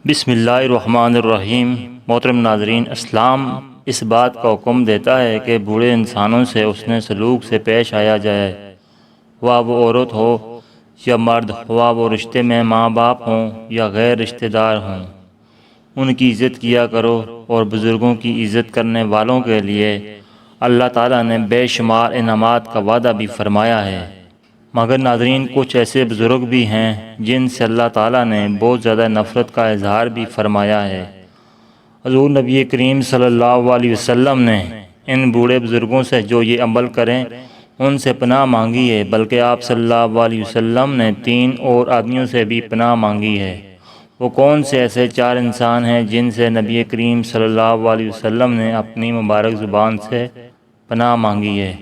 بسم اللہ الرحمن الرحیم۔ محترم ناظرین، اسلام اس بات کا حکم دیتا ہے کہ بوڑھے انسانوں سے حسن سلوک سے پیش آیا جائے، خواہ وہ عورت ہو یا مرد، خواہ وہ رشتے میں ماں باپ ہوں یا غیر رشتہ دار ہوں، ان کی عزت کیا کرو۔ اور بزرگوں کی عزت کرنے والوں کے لیے اللہ تعالیٰ نے بے شمار انعامات کا وعدہ بھی فرمایا ہے۔ مگر ناظرین، کچھ ایسے بزرگ بھی ہیں جن سے اللہ تعالیٰ نے بہت زیادہ نفرت کا اظہار بھی فرمایا ہے۔ حضور نبی کریم صلی اللہ علیہ وسلم نے ان بوڑھے بزرگوں سے جو یہ عمل کریں ان سے پناہ مانگی ہے، بلکہ آپ صلی اللہ علیہ وسلم نے 3 اور آدمیوں سے بھی پناہ مانگی ہے۔ وہ کون سے ایسے 4 انسان ہیں جن سے نبی کریم صلی اللہ علیہ وسلم نے اپنی مبارک زبان سے پناہ مانگی ہے؟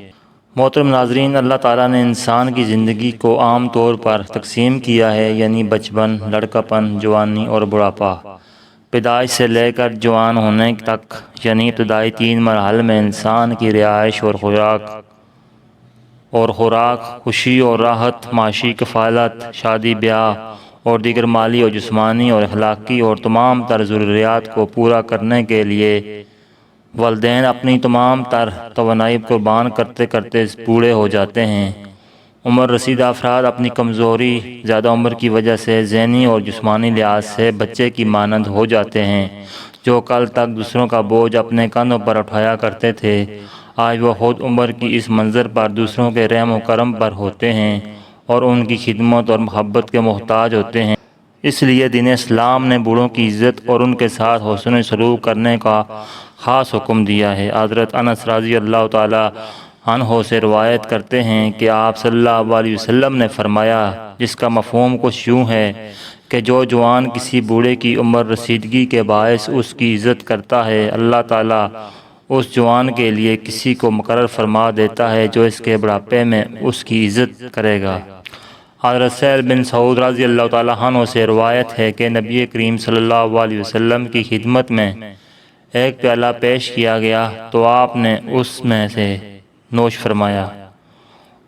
محترم ناظرین، اللہ تعالیٰ نے انسان کی زندگی کو عام طور پر تقسیم کیا ہے، یعنی بچپن، لڑکپن، جوانی اور بڑھاپا۔ پیدائش سے لے کر جوان ہونے تک، یعنی ابتدائی 3 مراحل میں انسان کی رہائش اور خوراک، خوشی اور راحت، معاشی کفالت، شادی بیاہ اور دیگر مالی اور جسمانی اور اخلاقی اور تمام تر ضروریات کو پورا کرنے کے لیے والدین اپنی تمام تر توانائی قربان کرتے کرتے بوڑھے ہو جاتے ہیں۔ عمر رسیدہ افراد اپنی کمزوری، زیادہ عمر کی وجہ سے ذہنی اور جسمانی لحاظ سے بچے کی مانند ہو جاتے ہیں۔ جو کل تک دوسروں کا بوجھ اپنے کندھوں پر اٹھایا کرتے تھے، آج وہ خود عمر کی اس منزل پر دوسروں کے رحم و کرم پر ہوتے ہیں اور ان کی خدمت اور محبت کے محتاج ہوتے ہیں۔ اس لیے دین اسلام نے بوڑھوں کی عزت اور ان کے ساتھ حسن سلوک کرنے کا خاص حکم دیا ہے۔ حضرت انس رضی اللہ تعالی عنہ سے روایت کرتے ہیں کہ آپ صلی اللہ علیہ وسلم نے فرمایا، جس کا مفہوم کچھ یوں ہے کہ جو جوان کسی بوڑھے کی عمر رسیدگی کے باعث اس کی عزت کرتا ہے، اللہ تعالیٰ اس جوان کے لیے کسی کو مقرر فرما دیتا ہے جو اس کے بڑھاپے میں اس کی عزت کرے گا۔ حضرت سہل بن سعود رضی اللہ تعالیٰ عنہ سے روایت ہے کہ نبی کریم صلی اللہ علیہ وسلم کی خدمت میں ایک پیالہ پیش کیا گیا تو آپ نے اس میں سے نوش فرمایا،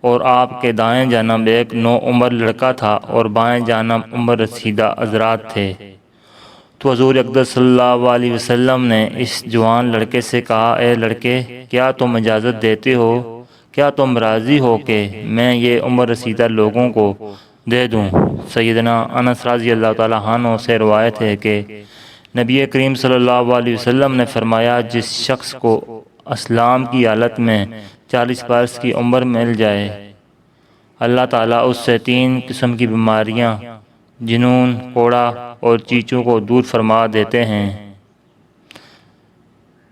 اور آپ کے دائیں جانب ایک نوعمر لڑکا تھا اور بائیں جانب عمر رسیدہ حضرات تھے۔ تو حضور اقدس صلی اللہ علیہ وسلم نے اس جوان لڑکے سے کہا، اے لڑکے، کیا تم اجازت دیتے ہو، کیا تم راضی ہو کہ میں یہ عمر رسیدہ لوگوں کو دے دوں؟ سیدنا انس رضی اللہ تعالیٰ عنہ سے روایت ہے کہ نبی کریم صلی اللہ علیہ وسلم نے فرمایا، جس شخص کو اسلام کی حالت میں 40 برس کی عمر مل جائے، اللہ تعالیٰ اس سے 3 قسم کی بیماریاں، جنون، کوڑا اور چیچوں کو دور فرما دیتے ہیں۔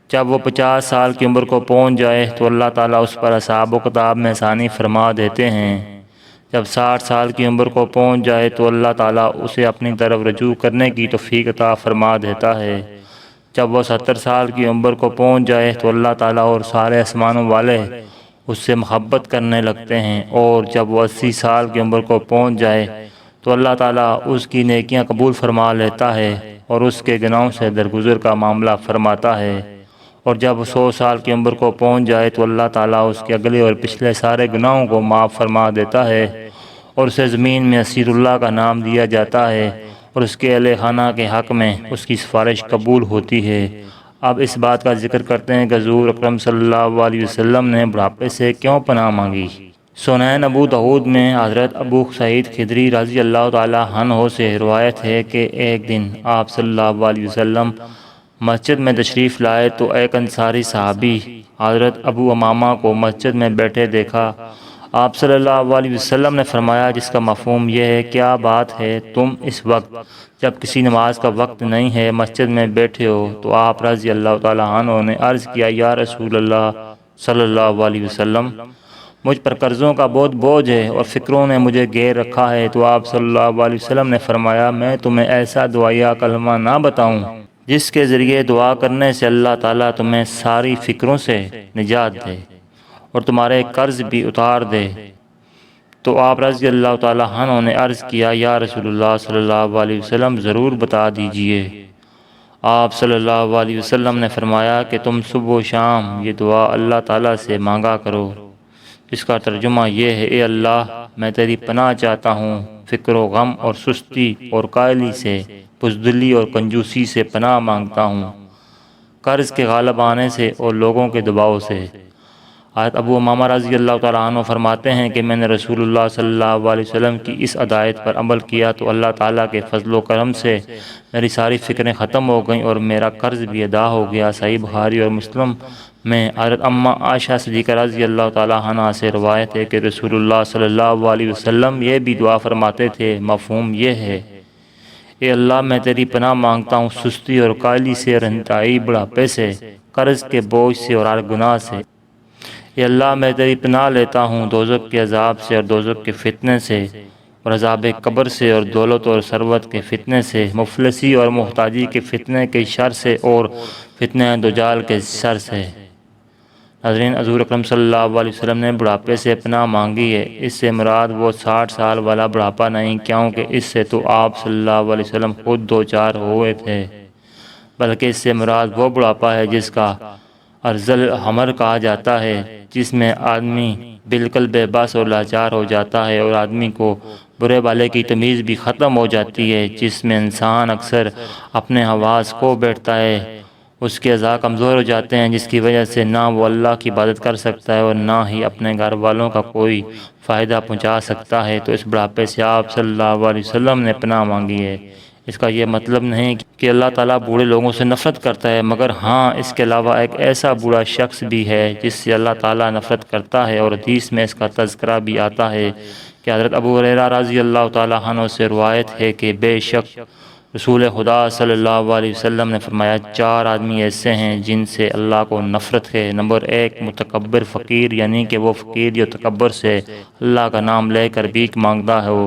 جب وہ 50 سال کی عمر کو پہنچ جائے تو اللہ تعالیٰ اس پر حساب و کتاب میں آسانی فرما دیتے ہیں۔ جب 60 سال کی عمر کو پہنچ جائے تو اللہ تعالیٰ اسے اپنی طرف رجوع کرنے کی توفیق عطا فرما دیتا ہے۔ جب وہ 70 سال کی عمر کو پہنچ جائے تو اللہ تعالیٰ اور سارے آسمانوں والے اس سے محبت کرنے لگتے ہیں، اور جب وہ 80 سال کی عمر کو پہنچ جائے تو اللہ تعالیٰ اس کی نیکیاں قبول فرما لیتا ہے اور اس کے گناہوں سے درگزر کا معاملہ فرماتا ہے، اور جب 100 سال کی عمر کو پہنچ جائے تو اللہ تعالیٰ اس کے اگلے اور پچھلے سارے گناہوں کو معاف فرما دیتا ہے اور اسے زمین میں اسیر اللہ کا نام دیا جاتا ہے، اور اس کے اہل خانہ کے حق میں اس کی سفارش قبول ہوتی ہے۔ اب اس بات کا ذکر کرتے ہیں کہ حضور اکرم صلی اللہ علیہ وسلم نے بڑھاپے سے کیوں پناہ مانگی۔ سنن ابو داؤد میں حضرت ابو سعید خدری رضی اللہ تعالیٰ عنہ سے روایت ہے کہ ایک دن آپ صلی اللہ علیہ وسلم مسجد میں تشریف لائے تو ایک انصاری صحابی حضرت ابو امامہ کو مسجد میں بیٹھے دیکھا۔ آپ صلی اللہ علیہ وسلم نے فرمایا، جس کا مفہوم یہ ہے، کیا بات ہے، تم اس وقت جب کسی نماز کا وقت نہیں ہے مسجد میں بیٹھے ہو؟ تو آپ رضی اللہ تعالیٰ عنہ نے عرض کیا، یا رسول اللہ صلی اللہ علیہ وسلم، مجھ پر قرضوں کا بہت بوجھ ہے اور فکروں نے مجھے گھیر رکھا ہے۔ تو آپ صلی اللہ علیہ وسلم نے فرمایا، میں تمہیں ایسا دعائیہ کلمہ نہ بتاؤں جس کے ذریعے دعا کرنے سے اللہ تعالیٰ تمہیں ساری فکروں سے نجات دے اور تمہارے قرض بھی اتار دے؟ تو آپ رضی اللہ تعالیٰ عنہ نے عرض کیا، یا رسول اللہ صلی اللہ علیہ وسلم، ضرور بتا دیجئے۔ آپ صلی اللہ علیہ وسلم نے فرمایا کہ تم صبح و شام یہ دعا اللہ تعالیٰ سے مانگا کرو، اس کا ترجمہ یہ ہے، اے اللہ، میں تیری پناہ چاہتا ہوں فکر و غم اور سستی اور کائلی سے، بزدلی اور کنجوسی سے پناہ مانگتا ہوں، قرض کے غالب آنے سے اور لوگوں کے دباؤ سے۔ حضرت ابو امامہ رضی اللہ تعالیٰ عنہ فرماتے ہیں کہ میں نے رسول اللہ صلی اللہ علیہ وسلم کی اس ہدایت پر عمل کیا تو اللہ تعالیٰ کے فضل و کرم سے میری ساری فکریں ختم ہو گئیں اور میرا قرض بھی ادا ہو گیا۔ صحیح بخاری اور مسلم میں حضرت اماں عائشہ صدیقہ رضی اللہ تعالیٰ عنہ سے روایت ہے کہ رسول اللہ صلی اللہ علیہ وسلم یہ بھی دعا فرماتے تھے، مفہوم یہ ہے: اے اللہ میں تیری پناہ مانگتا ہوں سستی اور کاہلی سے، رہنتائی، بڑھاپے سے، قرض کے بوجھ سے اور ہر گناہ سے۔ اے اللہ میں تیری پناہ لیتا ہوں دوزخ کے عذاب سے اور دوزخ کے فتنے سے اور عذاب قبر سے اور دولت اور ثروت کے فتنے سے، مفلسی اور محتاجی کے فتنے کے شر سے اور فتنہ دجال کے شر سے۔ ناظرین، حضور اکرم صلی اللہ علیہ وسلم نے بڑھاپے سے پناہ مانگی ہے۔ اس سے مراد وہ 60 سال والا بڑھاپا نہیں، کیونکہ اس سے تو آپ صلی اللہ علیہ وسلم خود دوچار ہوئے تھے، بلکہ اس سے مراد وہ بڑھاپا ہے جس کا ارذل حمر کہا جاتا ہے، جس میں آدمی بالکل بے بس اور لاچار ہو جاتا ہے اور آدمی کو برے بھلے کی تمیز بھی ختم ہو جاتی ہے، جس میں انسان اکثر اپنے حواس کھو بیٹھتا ہے، اس کے اعضاء کمزور ہو جاتے ہیں، جس کی وجہ سے نہ وہ اللہ کی عبادت کر سکتا ہے اور نہ ہی اپنے گھر والوں کا کوئی فائدہ پہنچا سکتا ہے۔ تو اس بڑھاپے سے آپ صلی اللہ علیہ وسلم نے پناہ مانگی ہے۔ اس کا یہ مطلب نہیں کہ اللہ تعالیٰ بوڑھے لوگوں سے نفرت کرتا ہے، مگر ہاں اس کے علاوہ ایک ایسا بوڑھا شخص بھی ہے جس سے اللہ تعالیٰ نفرت کرتا ہے، اور حدیث میں اس کا تذکرہ بھی آتا ہے کہ حضرت ابو ہریرہ رضی اللہ تعالیٰ عنہ سے روایت ہے کہ بے شک رسول خدا صلی اللہ علیہ وسلم نے فرمایا، 4 آدمی ایسے ہیں جن سے اللہ کو نفرت ہے۔ نمبر 1 متکبر فقیر، یعنی کہ وہ فقیر جو تکبر سے اللہ کا نام لے کر بھیک مانگتا ہے۔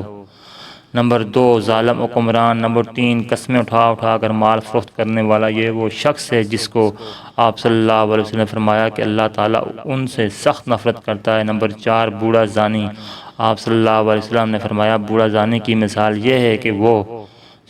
نمبر 2 ظالم حکمران۔ نمبر 3 قسمیں اٹھا اٹھا کر مال فروخت کرنے والا، یہ وہ شخص ہے جس کو آپ صلی اللہ علیہ وسلم نے فرمایا کہ اللہ تعالیٰ ان سے سخت نفرت کرتا ہے۔ نمبر 4 بوڑھا زانی۔ آپ صلی اللہ علیہ وسلم نے فرمایا بوڑھا زانی کی مثال یہ ہے کہ وہ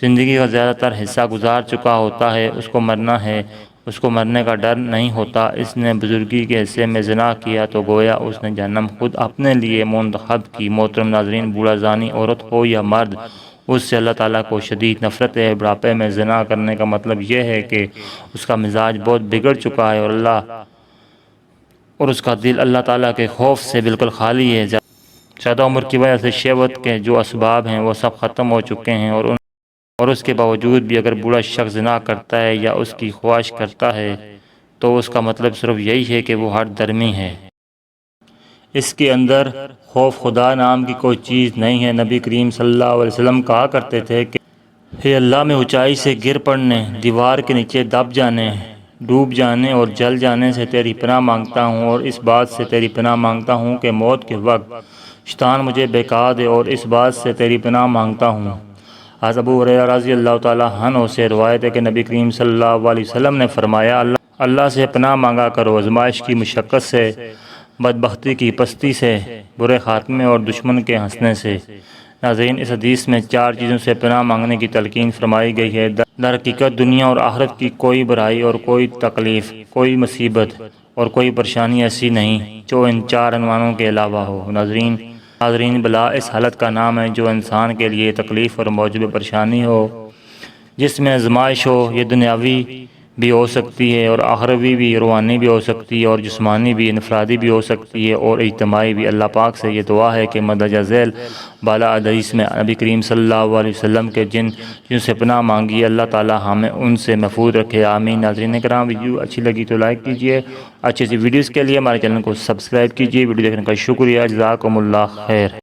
زندگی کا زیادہ تر حصہ گزار چکا ہوتا ہے، اس کو مرنا ہے، اس کو مرنے کا ڈر نہیں ہوتا، اس نے بزرگی کے حصے میں زنا کیا تو گویا اس نے جہنم خود اپنے لیے منتخب کی۔ محترم ناظرین، بوڑھا زانی عورت ہو یا مرد، اس سے اللہ تعالیٰ کو شدید نفرت ہے۔ بڑھاپے میں زنا کرنے کا مطلب یہ ہے کہ اس کا مزاج بہت بگڑ چکا ہے اور اس کا دل اللہ تعالیٰ کے خوف سے بالکل خالی ہے۔ زیادہ عمر کی وجہ سے شہوت کے جو اسباب ہیں وہ سب ختم ہو چکے ہیں، اور اس کے باوجود بھی اگر بوڑھا شخص زنا کرتا ہے یا اس کی خواہش کرتا ہے تو اس کا مطلب صرف یہی ہے کہ وہ ہٹ درمی ہے، اس کے اندر خوف خدا نام کی کوئی چیز نہیں ہے۔ نبی کریم صلی اللہ علیہ وسلم کہا کرتے تھے کہ اے اللہ میں اونچائی سے گر پڑنے، دیوار کے نیچے دب جانے، ڈوب جانے اور جل جانے سے تیری پناہ مانگتا ہوں، اور اس بات سے تیری پناہ مانگتا ہوں کہ موت کے وقت شیطان مجھے بہکا دے، اور اس بات سے تیری پناہ مانگتا ہوں۔ حضرت ابو ہریرہ رضی اللہ تعالیٰ عنہ سے روایت ہے کہ نبی کریم صلی اللہ علیہ وسلم نے فرمایا اللہ سے پناہ مانگا کرو آزمائش کی مشقت سے، بدبختی کی پستی سے، برے خاتمے اور دشمن کے ہنسنے سے۔ ناظرین، اس حدیث میں 4 چیزوں سے پناہ مانگنے کی تلقین فرمائی گئی ہے۔ در حقیقت دنیا اور آخرت کی کوئی برائی اور کوئی تکلیف، کوئی مصیبت اور کوئی پریشانی ایسی نہیں جو ان 4 عنوانوں کے علاوہ ہو۔ ناظرین، بلا اس حالت کا نام ہے جو انسان کے لیے تکلیف اور موجب پریشانی ہو، جس میں آزمائش ہو۔ یہ دنیاوی بھی ہو سکتی ہے اور آخروی بھی، روحانی بھی ہو سکتی ہے اور جسمانی بھی، انفرادی بھی ہو سکتی ہے اور اجتماعی بھی۔ اللہ پاک سے یہ دعا ہے کہ مندرجہ ذیل بالا حدیث میں نبی کریم صلی اللہ علیہ وسلم کے جن سے پناہ مانگی ہے، اللہ تعالی ہمیں ان سے محفوظ رکھے، آمین۔ ناظرین کرام، ویڈیو اچھی لگی تو لائک کیجیے، اچھی ویڈیوز کے لیے ہمارے چینل کو سبسکرائب کیجیے۔ ویڈیو دیکھنے کا شکریہ، جزاکم اللہ خیر۔